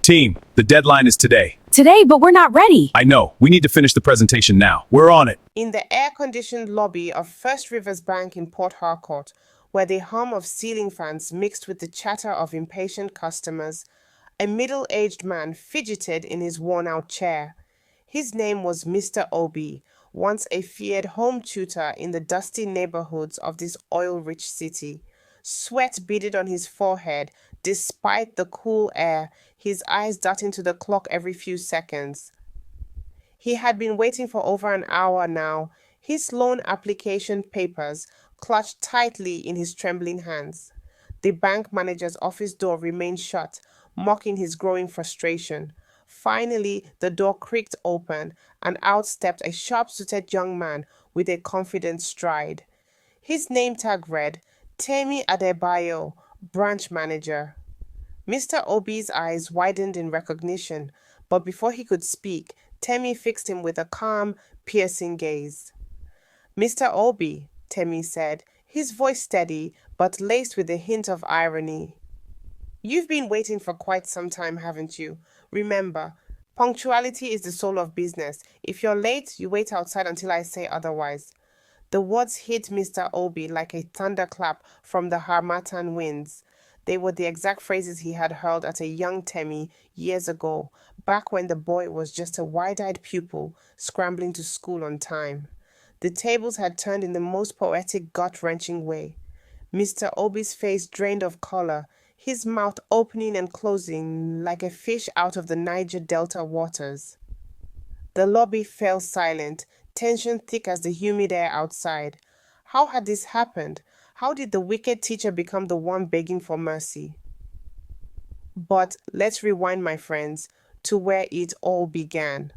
Team, the deadline is today. Today, but we're not ready. I know. We need to finish the presentation now. We're on it. In the air-conditioned lobby of First Rivers Bank in Port Harcourt, where the hum of ceiling fans mixed with the chatter of impatient customers, a middle-aged man fidgeted in his worn-out chair. His name was Mr. Obi, once a feared home tutor in the dusty neighborhoods of this oil-rich city. Sweat beaded on his forehead, despite the cool air, his eyes darting to the clock every few seconds. He had been waiting for over an hour now, his loan application papers clutched tightly in his trembling hands. The bank manager's office door remained shut, mocking his growing frustration. Finally, the door creaked open, and out stepped a sharp-suited young man with a confident stride. His name tag read, Temi Adebayo, branch manager. Mr. Obi's eyes widened in recognition, but before he could speak, Temi fixed him with a calm, piercing gaze. Mr. Obi, Temi said, his voice steady, but laced with a hint of irony. You've been waiting for quite some time, haven't you? Remember, punctuality is the soul of business. If you're late, you wait outside until I say otherwise. The words hit Mr. Obi like a thunderclap from the Harmattan winds. They were the exact phrases he had hurled at a young Temi years ago, back when the boy was just a wide-eyed pupil scrambling to school on time. The tables had turned in the most poetic, gut-wrenching way. Mr. Obi's face drained of color, his mouth opening and closing like a fish out of the Niger Delta waters. The lobby fell silent, tension thick as the humid air outside. How had this happened? How did the wicked teacher become the one begging for mercy? But let's rewind, my friends, to where it all began.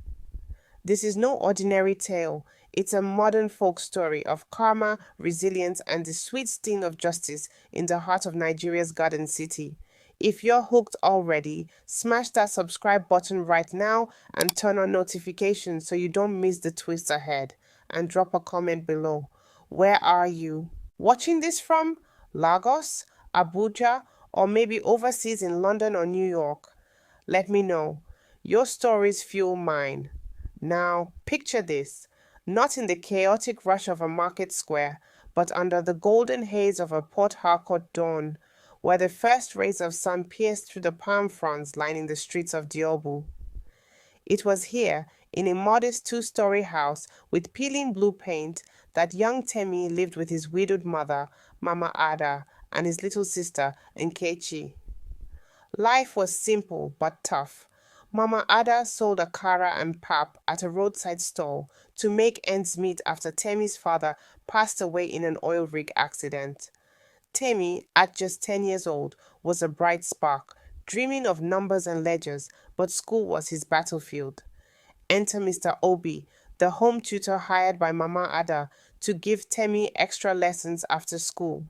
This is no ordinary tale. It's a modern folk story of karma, resilience, and the sweet sting of justice in the heart of Nigeria's garden city. If you're hooked already, smash that subscribe button right now and turn on notifications so you don't miss the twists ahead. And drop a comment below. Where are you? Watching this from? Lagos, Abuja, or maybe overseas in London or New York? Let me know. Your stories fuel mine. Now, picture this. Not in the chaotic rush of a market square, but under the golden haze of a Port Harcourt dawn, where the first rays of sun pierced through the palm fronds lining the streets of Diobu. It was here, in a modest two-story house with peeling blue paint, that young Temi lived with his widowed mother, Mama Ada, and his little sister, Nkechi. Life was simple but tough. Mama Ada sold akara and pap at a roadside stall to make ends meet after Temi's father passed away in an oil rig accident. Temi, at just 10 years old, was a bright spark, dreaming of numbers and ledgers, but school was his battlefield. Enter Mr. Obi, the home tutor hired by Mama Ada to give Temi extra lessons after school.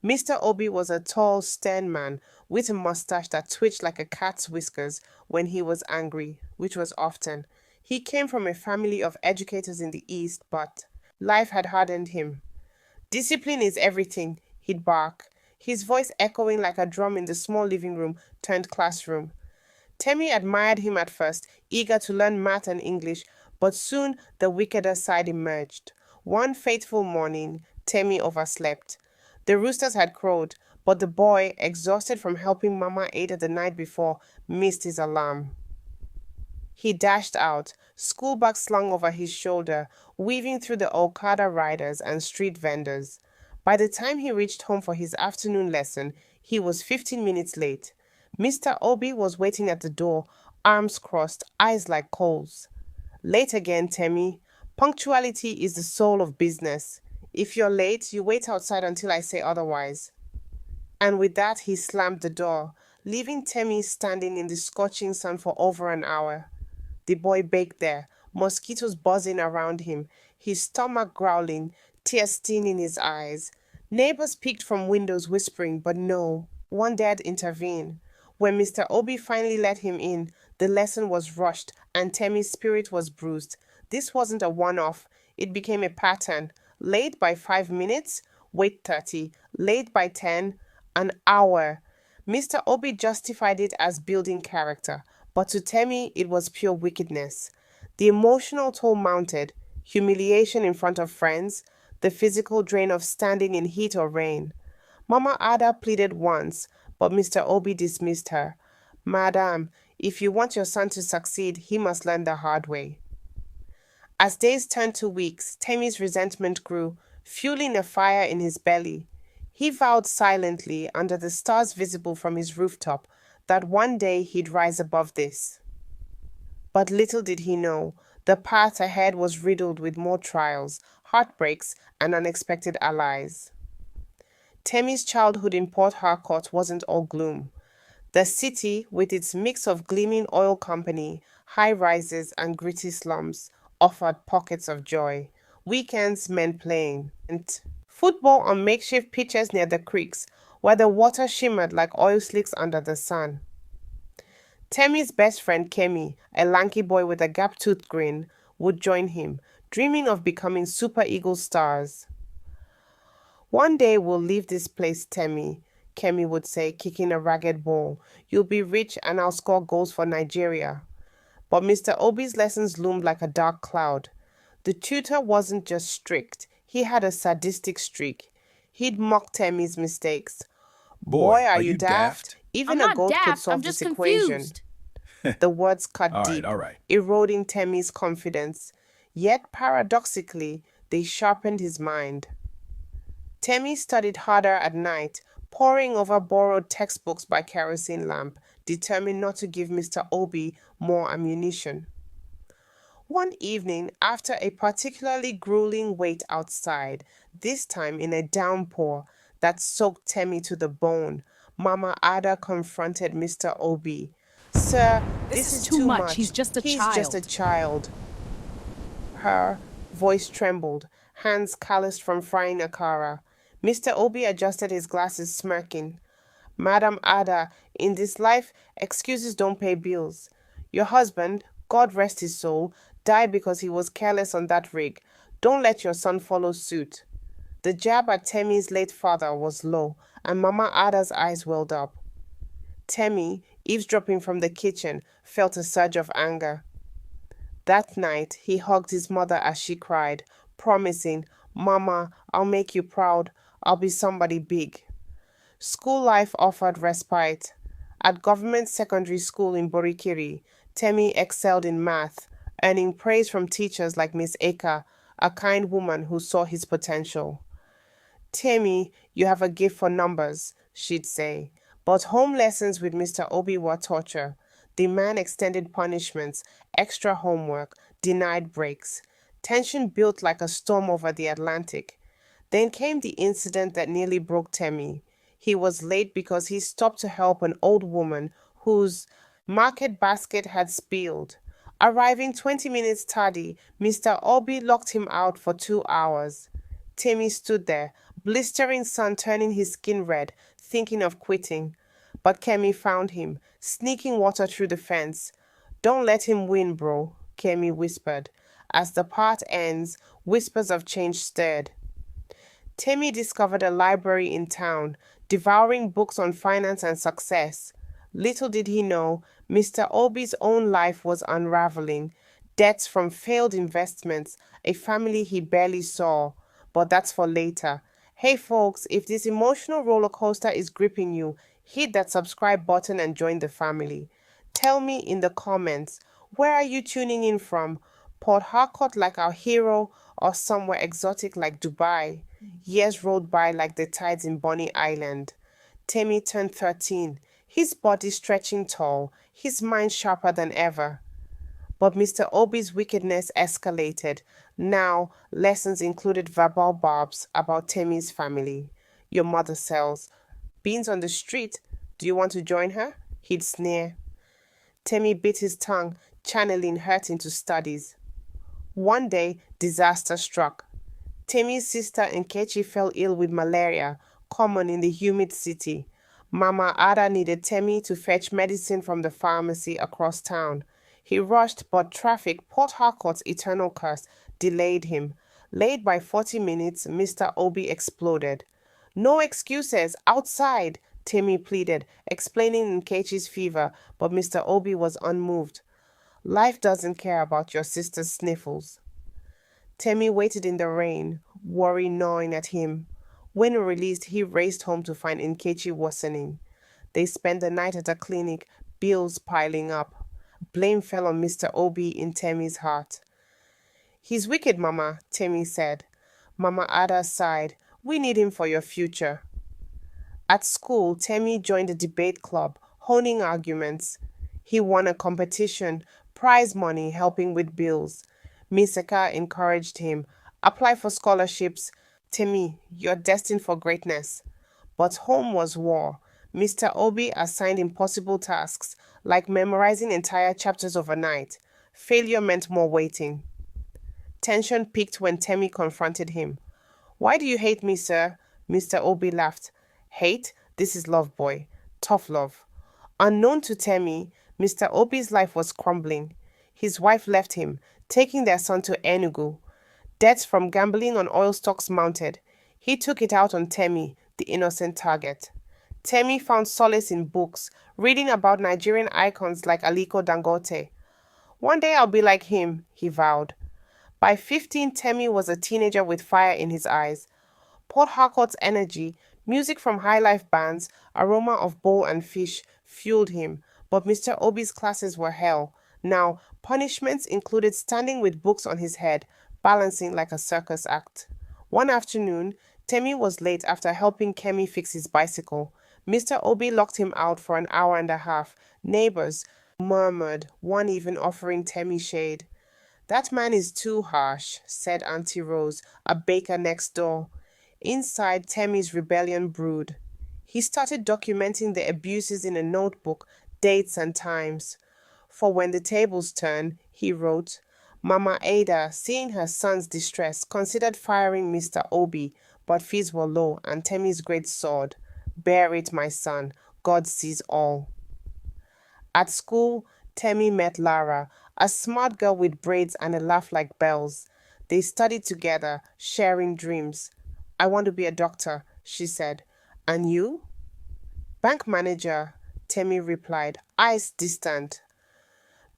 Mr. Obi was a tall, stern man with a mustache that twitched like a cat's whiskers when he was angry, which was often. He came from a family of educators in the East, but life had hardened him. Discipline is everything, he'd bark, his voice echoing like a drum in the small living room turned classroom. Temi admired him at first, eager to learn math and English, but soon the wickeder side emerged. One fateful morning, Temi overslept. The roosters had crowed, but the boy, exhausted from helping Mama Ada the night before, missed his alarm. He dashed out, school bag slung over his shoulder, weaving through the Okada riders and street vendors. By the time he reached home for his afternoon lesson, he was 15 minutes late. Mr. Obi was waiting at the door, arms crossed, eyes like coals. Late again, Temi. Punctuality is the soul of business. If you're late, you wait outside until I say otherwise. And with that, he slammed the door, leaving Temi standing in the scorching sun for over an hour. The boy baked there, mosquitoes buzzing around him, his stomach growling, tears staining his eyes. Neighbors peeked from windows whispering, but no one dared intervene. When Mr. Obi finally let him in, the lesson was rushed and Temi's spirit was bruised. This wasn't a one-off. It became a pattern. Late by 5 minutes, wait 30. Late by 10, an hour. Mr. Obi justified it as building character, but to Temi it was pure wickedness. The emotional toll mounted, humiliation in front of friends, the physical drain of standing in heat or rain. Mama Ada pleaded once, but Mr. Obi dismissed her. Madam, if you want your son to succeed, he must learn the hard way. As days turned to weeks, Temi's resentment grew, fueling a fire in his belly. He vowed silently, under the stars visible from his rooftop, that one day he'd rise above this. But little did he know, the path ahead was riddled with more trials, heartbreaks, and unexpected allies. Temi's childhood in Port Harcourt wasn't all gloom. The city, with its mix of gleaming oil company, high rises, and gritty slums, offered pockets of joy. Weekends meant playing, and football on makeshift pitches near the creeks, where the water shimmered like oil slicks under the sun. Temi's best friend Kemi, a lanky boy with a gap-toothed grin, would join him, dreaming of becoming Super Eagle stars. One day we'll leave this place, Temi, Kemi would say, kicking a ragged ball. You'll be rich and I'll score goals for Nigeria. But Mr. Obi's lessons loomed like a dark cloud. The tutor wasn't just strict, he had a sadistic streak. He'd mock Temi's mistakes. Boy, are you daft? Even I'm a not goat could daft, solve I'm this just equation. confused. The words cut All right, deep, all right. eroding Temi's confidence. Yet, paradoxically, they sharpened his mind. Temi studied harder at night, poring over borrowed textbooks by kerosene lamp, determined not to give Mr. Obi more ammunition. One evening, after a particularly grueling wait outside, this time in a downpour that soaked Temi to the bone, Mama Ada confronted Mr. Obi. Sir, this is too much. He's just a He's just a child. Her voice trembled, hands calloused from frying akara. Mr. Obi adjusted his glasses, smirking. Madam Ada, in this life, excuses don't pay bills. Your husband, God rest his soul, died because he was careless on that rig. Don't let your son follow suit. The jab at Temi's late father was low, and Mama Ada's eyes welled up. Temi, eavesdropping from the kitchen, felt a surge of anger. That night, he hugged his mother as she cried, promising, Mama, I'll make you proud. I'll be somebody big. School life offered respite. At government secondary school in Borikiri, Temi excelled in math, earning praise from teachers like Miss Eka, a kind woman who saw his potential. Temi, you have a gift for numbers, she'd say. But home lessons with Mr. Obi were torture. The man extended punishments, extra homework, denied breaks. Tension built like a storm over the Atlantic. Then came the incident that nearly broke Temi. He was late because he stopped to help an old woman whose market basket had spilled. Arriving 20 minutes tardy, Mr. Obi locked him out for 2 hours. Temi stood there, blistering sun turning his skin red, thinking of quitting. But Kemi found him, sneaking water through the fence. Don't let him win, bro, Kemi whispered. As the part ends, whispers of change stirred. Temi discovered a library in town, devouring books on finance and success. Little did he know, Mr. Obi's own life was unraveling. Debts from failed investments, a family he barely saw. But that's for later. Hey folks, if this emotional roller coaster is gripping you, hit that subscribe button and join the family. Tell me in the comments, where are you tuning in from? Port Harcourt like our hero, or somewhere exotic like Dubai? Years rolled by like the tides in Bonny Island. Temi turned 13, his body stretching tall, his mind sharper than ever. But Mr. Obi's wickedness escalated. Now, lessons included verbal barbs about Temi's family. Your mother sells beans on the street. Do you want to join her? He'd sneer. Temi bit his tongue, channeling hurt into studies. One day, disaster struck. Temi's sister Nkechi fell ill with malaria, common in the humid city. Mama Ada needed Temi to fetch medicine from the pharmacy across town. He rushed, but traffic, Port Harcourt's eternal curse, delayed him. Late by 40 minutes, Mr. Obi exploded. No excuses, outside, Temi pleaded, explaining Nkechi's fever, but Mr. Obi was unmoved. Life doesn't care about your sister's sniffles. Temi waited in the rain, worry gnawing at him. When released, he raced home to find Nkechi worsening. They spent the night at a clinic, bills piling up. Blame fell on Mr. Obi in Temi's heart. He's wicked, Mama, Temi said. Mama Ada sighed. We need him for your future. At school, Temi joined a debate club, honing arguments. He won a competition, prize money helping with bills. Miss Eka encouraged him. Apply for scholarships. Temi, you're destined for greatness. But home was war. Mr. Obi assigned impossible tasks, like memorizing entire chapters overnight. Failure meant more waiting. Tension peaked when Temi confronted him. Why do you hate me, sir? Mr. Obi laughed. Hate? This is love, boy. Tough love. Unknown to Temi, Mr. Obi's life was crumbling. His wife left him, taking their son to Enugu. Debts from gambling on oil stocks mounted. He took it out on Temi, the innocent target. Temi found solace in books, reading about Nigerian icons like Aliko Dangote. One day I'll be like him, he vowed. By 15, Temi was a teenager with fire in his eyes. Port Harcourt's energy, music from high-life bands, aroma of bowl and fish fueled him, but Mr. Obi's classes were hell. Now, punishments included standing with books on his head, balancing like a circus act. One afternoon, Temi was late after helping Kemi fix his bicycle. Mr. Obi locked him out for an hour and a half. Neighbors murmured, one even offering Temi shade. That man is too harsh, said Auntie Rose, a baker next door. Inside, Temi's rebellion brewed. He started documenting the abuses in a notebook, dates and times. For when the tables turned, he wrote, Mama Ada, seeing her son's distress, considered firing Mr. Obi, but fees were low and Temi's great sword. Bear it, my son. God sees all. At school, Temi met Lara, a smart girl with braids and a laugh like bells. They studied together, sharing dreams. I want to be a doctor, she said. And you? Bank manager, Temi replied, eyes distant.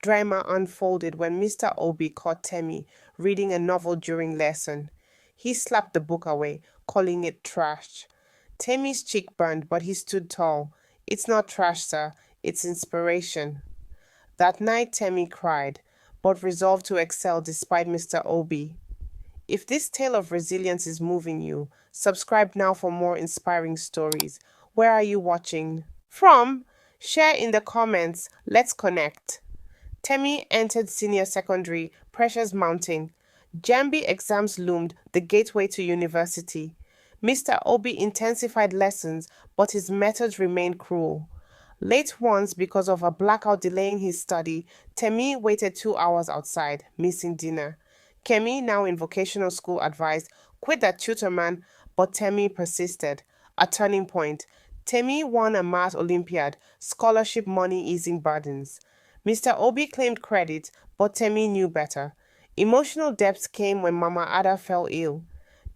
Drama unfolded when Mr. Obi caught Temi reading a novel during lesson. He slapped the book away, calling it trash. Temi's cheek burned, but he stood tall. It's not trash, sir. It's inspiration. That night, Temi cried, but resolved to excel despite Mr. Obi. If this tale of resilience is moving you, subscribe now for more inspiring stories. Where are you watching from? Share in the comments. Let's connect. Temi entered senior secondary, pressures mounting. Jambi exams loomed, the gateway to university. Mr. Obi intensified lessons, but his methods remained cruel. Late once because of a blackout delaying his study, Temi waited 2 hours outside, missing dinner. Kemi, now in vocational school, advised, quit that tutor man, but Temi persisted. A turning point. Temi won a math Olympiad, scholarship money easing burdens. Mr. Obi claimed credit, but Temi knew better. Emotional depths came when Mama Ada fell ill.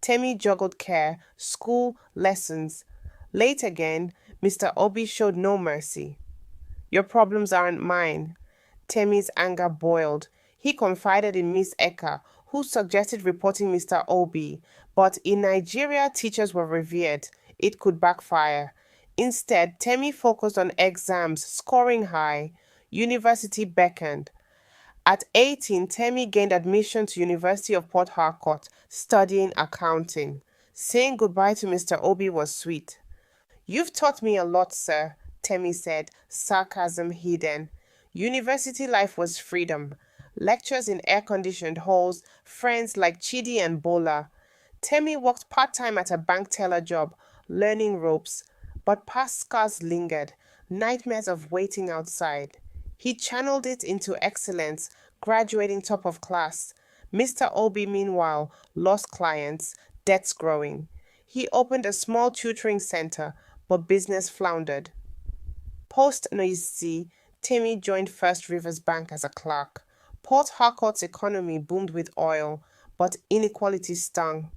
Temi juggled care, school, lessons. Late again, Mr. Obi showed no mercy. Your problems aren't mine. Temi's anger boiled. He confided in Miss Eka, who suggested reporting Mr. Obi, but in Nigeria, teachers were revered. It could backfire. Instead, Temi focused on exams, scoring high. University beckoned. At 18, Temi gained admission to University of Port Harcourt, studying accounting. Saying goodbye to Mr. Obi was sweet. You've taught me a lot, sir, Temi said, sarcasm hidden. University life was freedom. Lectures in air-conditioned halls, friends like Chidi and Bola. Temi worked part-time at a bank teller job, learning ropes. But past scars lingered, nightmares of waiting outside. He channeled it into excellence, graduating top of class. Mr. Obi, meanwhile, lost clients, debts growing. He opened a small tutoring center, but business floundered. Post-Noisy, Temi joined First Rivers Bank as a clerk. Port Harcourt's economy boomed with oil, but inequality stung.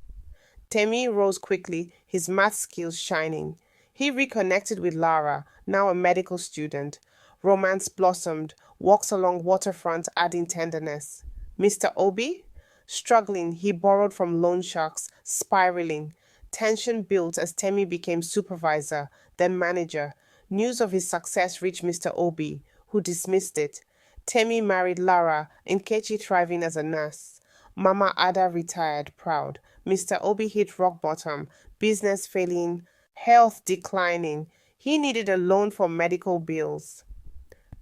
Temi rose quickly, his math skills shining. He reconnected with Lara, now a medical student. Romance blossomed, walks along waterfront adding tenderness. Mr. Obi? Struggling, he borrowed from loan sharks, spiraling. Tension built as Temi became supervisor, then manager. News of his success reached Mr. Obi, who dismissed it. Temi married Lara, Nkechi thriving as a nurse. Mama Ada retired, proud. Mr. Obi hit rock bottom, business failing, health declining. He needed a loan for medical bills.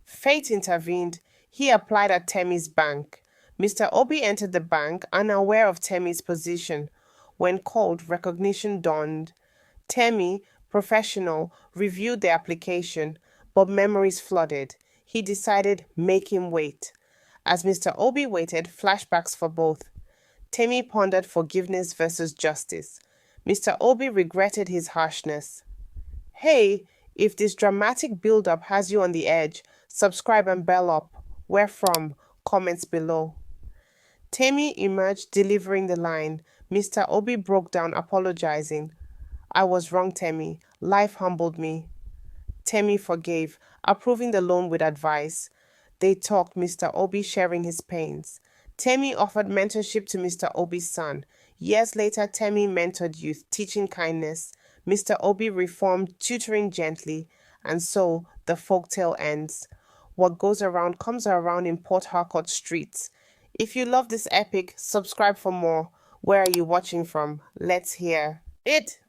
Fate intervened. He applied at Temi's bank. Mr. Obi entered the bank, unaware of Temi's position. When called, recognition dawned. Temi, professional, reviewed the application, but memories flooded. He decided, make him wait. As Mr. Obi waited, flashbacks for both. Temi pondered forgiveness versus justice. Mr. Obi regretted his harshness. Hey, if this dramatic build-up has you on the edge, subscribe and bell up. Where from? Comments below. Temi emerged delivering the line. Mr. Obi broke down apologizing. I was wrong, Temi. Life humbled me. Temi forgave, approving the loan with advice. They talked, Mr. Obi sharing his pains. Temi offered mentorship to Mr. Obi's son. Years later, Temi mentored youth, teaching kindness. Mr. Obi reformed, tutoring gently. And so, the folktale ends. What goes around comes around in Port Harcourt streets. If you love this epic, subscribe for more. Where are you watching from? Let's hear it.